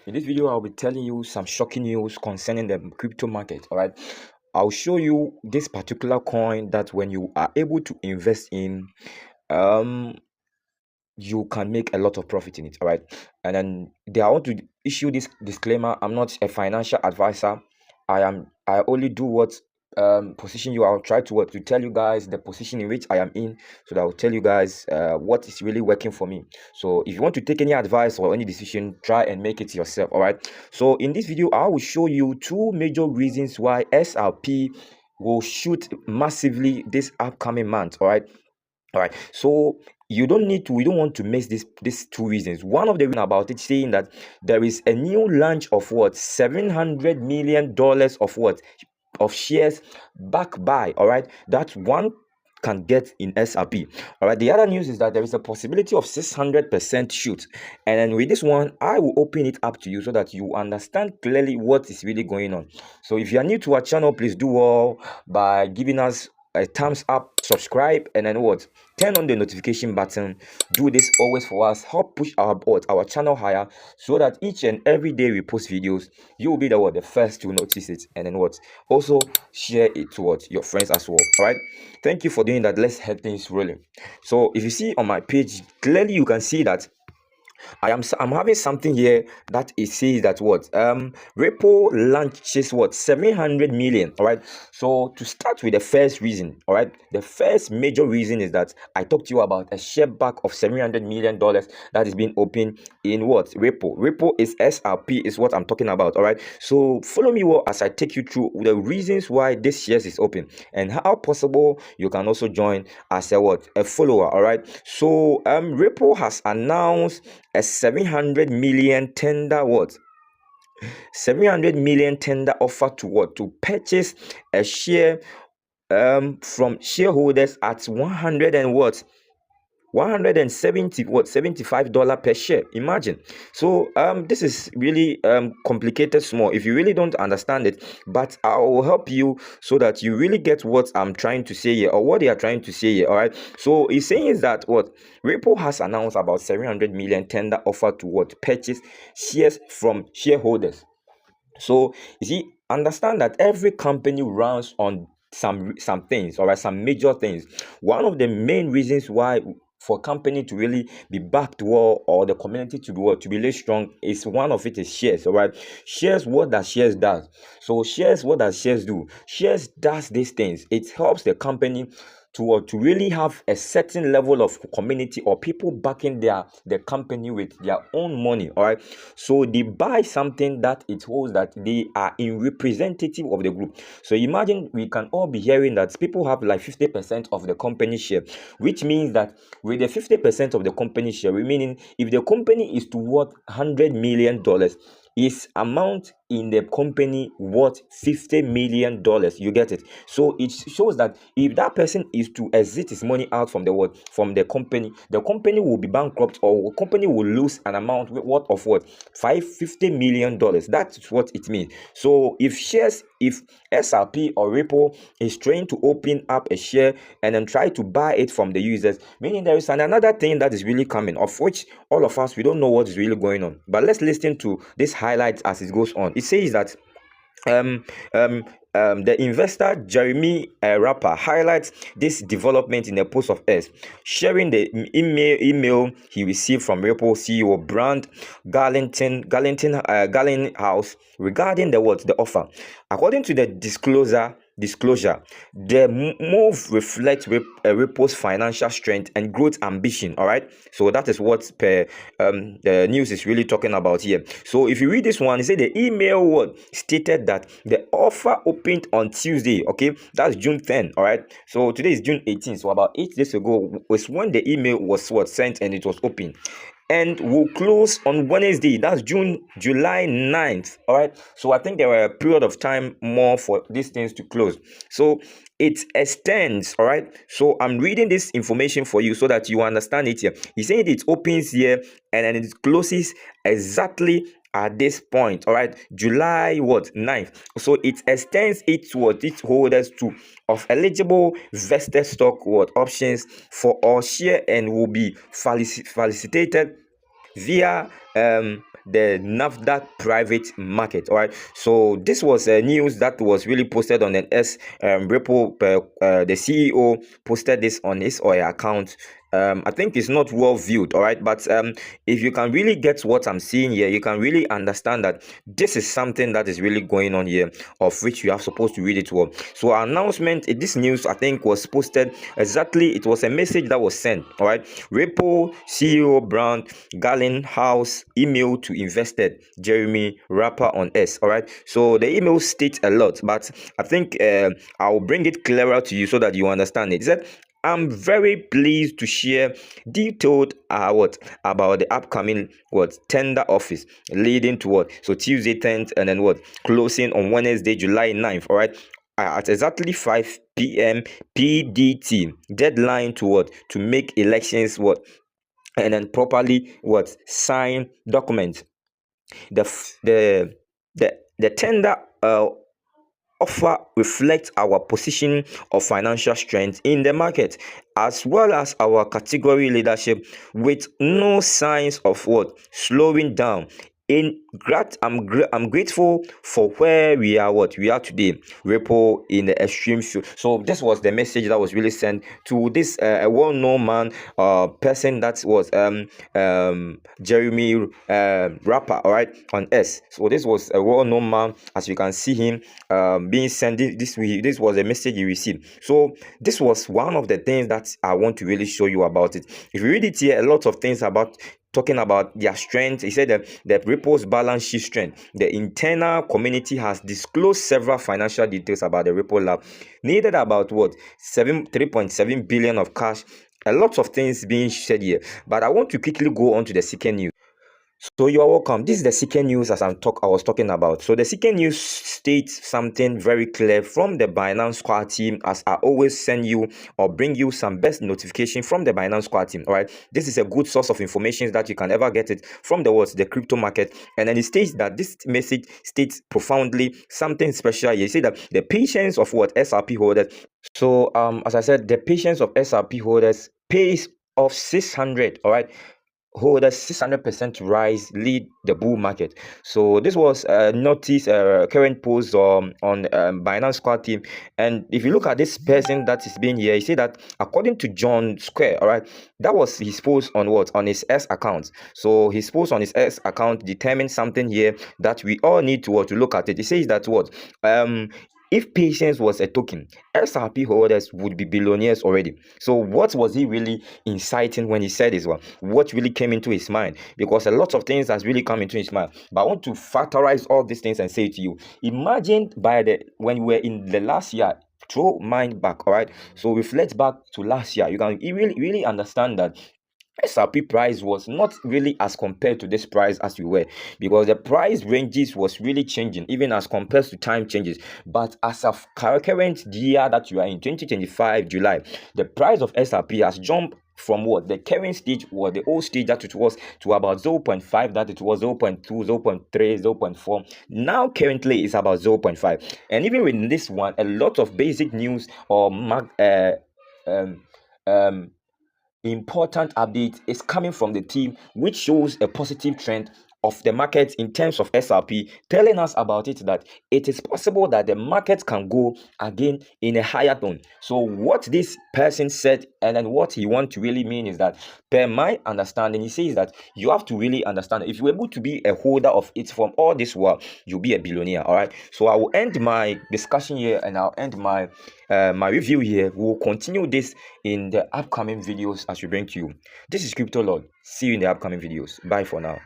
In this video, I'll be telling you some shocking news concerning the crypto market. All right, I'll show you this particular coin that when you are able to invest in, um, you can make a lot of profit in it. All right, and then I want to issue this disclaimer: I'm not a financial advisor. I only do what position you. I'll try to to tell you guys the position in which I am in, so that I'll tell you guys what is really working for me. So if you want to take any advice or any decision, try and make it yourself. All right, so in this video I will show you two major reasons why SRP will shoot massively this upcoming month. All right, so we don't want to miss these two reasons. One of the reasons about it saying that there is a new launch of what $700 million of shares back by, all right, that one can get in SRP. All right, the other news is that there is a possibility of 600% shoot, and then with this one I will open it up to you so that you understand clearly what is really going on. So if you are new to our channel, please do all by giving us a thumbs up, subscribe, and then what, turn on the notification button. Do this always for us, help push our channel higher, so that each and every day we post videos, you will be the first to notice it. And then what, also share it to your friends as well. All right, thank you for doing that. Let's head things rolling. So if you see on my page, clearly you can see that I'm having something here that it says that what Repo launches what 700 million. All right, so to start with the first reason, all right, the first major reason is that I talked to you about a share back of $700 million that is being opened in what Repo is SRP is what I'm talking about. All right, so follow me well as I take you through the reasons why this shares is open and how possible you can also join as a follower. All right, so Repo has announced a 700 million tender 700 million tender offer to purchase a share from shareholders at 100 and 170 $75 per share. Imagine. So this is really complicated small if you really don't understand it, but I will help you so that you really get what I'm trying to say here, or what they are trying to say here. All right, so he's saying is that Repo has announced about 700 million tender offer to purchase shares from shareholders. So you see, understand that every company runs on some things, all right, some major things. One of the main reasons why for company to really be backed well, or the community to be really strong, is one of it is shares. All right, shares. What does shares does? So shares, what does shares do? Shares does these things. It helps the company to really have a certain level of community or people backing the company with their own money. All right, so they buy something that it holds, that they are in representative of the group. So imagine we can all be hearing that people have like 50% of the company share, which means that with the 50% of the company share, meaning if the company is to worth $100 million, is amount in the company worth $50 million. You get it? So it shows that if that person is to exit his money out from the company will be bankrupt, or the company will lose an amount worth of $50 million. That's what it means. So if SRP or Ripple is trying to open up a share and then try to buy it from the users, meaning there is another thing that is really coming, of which all of us, we don't know what is really going on. But let's listen to this highlights as it goes on. It says that um um the investor Jeremy Rapper highlights this development in a post of X, sharing the email he received from Ripple CEO Brand Garlinghouse regarding the offer. According to the disclosure, the move reflects Ripple's financial strength and growth ambition. All right, so that is what the news is really talking about here. So if you read this one, it said the email stated that the offer opened on Tuesday. Okay, that's June 10. All right, so today is June 18. So about 8 days ago was when the email was sent, and it was open, and will close on Wednesday. That's July 9th. All right, so I think there were a period of time more for these things to close, so it extends. All right, so I'm reading this information for you so that you understand it here. He said it opens here and then it closes exactly at this point. All right, July 9th. So it extends it to its holders to of eligible vested stock options for all share, and will be facilitated via the NAFDAQ private market. All right. So this was news that was really posted on an S Ripple. The CEO posted this on his or her account. I think it's not well viewed, all right. But if you can really get what I'm seeing here, you can really understand that this is something that is really going on here, of which you are supposed to read it well. So our announcement, this news I think was posted exactly. It was a message that was sent, all right. Ripple CEO Brand Galen House email to invested Jeremy Rapper on S, all right. So the email states a lot, but I think I'll bring it clearer to you so that you understand it. It said, I'm very pleased to share detailed about the upcoming tender office leading to so Tuesday 10th and then closing on Wednesday July 9th. All right. At exactly 5 p.m. PDT, deadline to make elections and then properly sign documents. The tender offer reflects our position of financial strength in the market, as well as our category leadership, with no signs of slowing down. I'm grateful for where we are today. Ripple in the extreme field. So this was the message that was really sent to this a well-known man, person that was Jeremy Rapper, all right, on S. So this was a well-known man, as you can see him being sent this was a message he received. So this was one of the things that I want to really show you about it. If you read it here, a lot of things about talking about their strength. He said that the Ripple's balance sheet strength. The internal community has disclosed several financial details about the Ripple Lab. Needed about 3.7 billion of cash. A lot of things being said here, but I want to quickly go on to the second news. So you are welcome. This is the second news I was talking about. So the second news states something very clear from the Binance Squad team, as I always send you or bring you some best notification from the Binance Squad team. All right. This is a good source of information that you can ever get it from the crypto market. And then it states that this message states profoundly something special. You see that the patience of SRP holders. So as I said, the patience of SRP holders pays of 600. All right. Hold a 600% rise lead the bull market. So this was a notice, current post on Binance Squad team. And if you look at this person that is being here, you see that according to John Square, all right, that was his post on his S account. So his post on his S account determines something here that we all need to look at it. It says that if patience was a token, SRP holders would be billionaires already. So what was he really inciting when he said this one? What really came into his mind? Because a lot of things has really come into his mind. But I want to factorize all these things and say to you, imagine when we were in the last year, throw mind back, all right? So reflect back to last year. You can really understand that SRP price was not really as compared to this price as we were, because the price ranges was really changing even as compared to time changes. But as of current year that you are in 2025 July, the price of SRP has jumped from the current stage or the old stage that it was to about 0.5, that it was 0.2, 0.3, 0.4. Now currently it's about 0.5. And even with this one, a lot of basic news or important update is coming from the team, which shows a positive trend of the market in terms of SRP, telling us about it that it is possible that the market can go again in a higher tone. So what this person said and then what he wants to really mean is that, per my understanding, he says that you have to really understand if you're able to be a holder of it from all this while, you'll be a billionaire. All right. So I will end my discussion here and I'll end my review here. We'll continue this in the upcoming videos as we bring to you. This is Cryptolord. See you in the upcoming videos. Bye for now.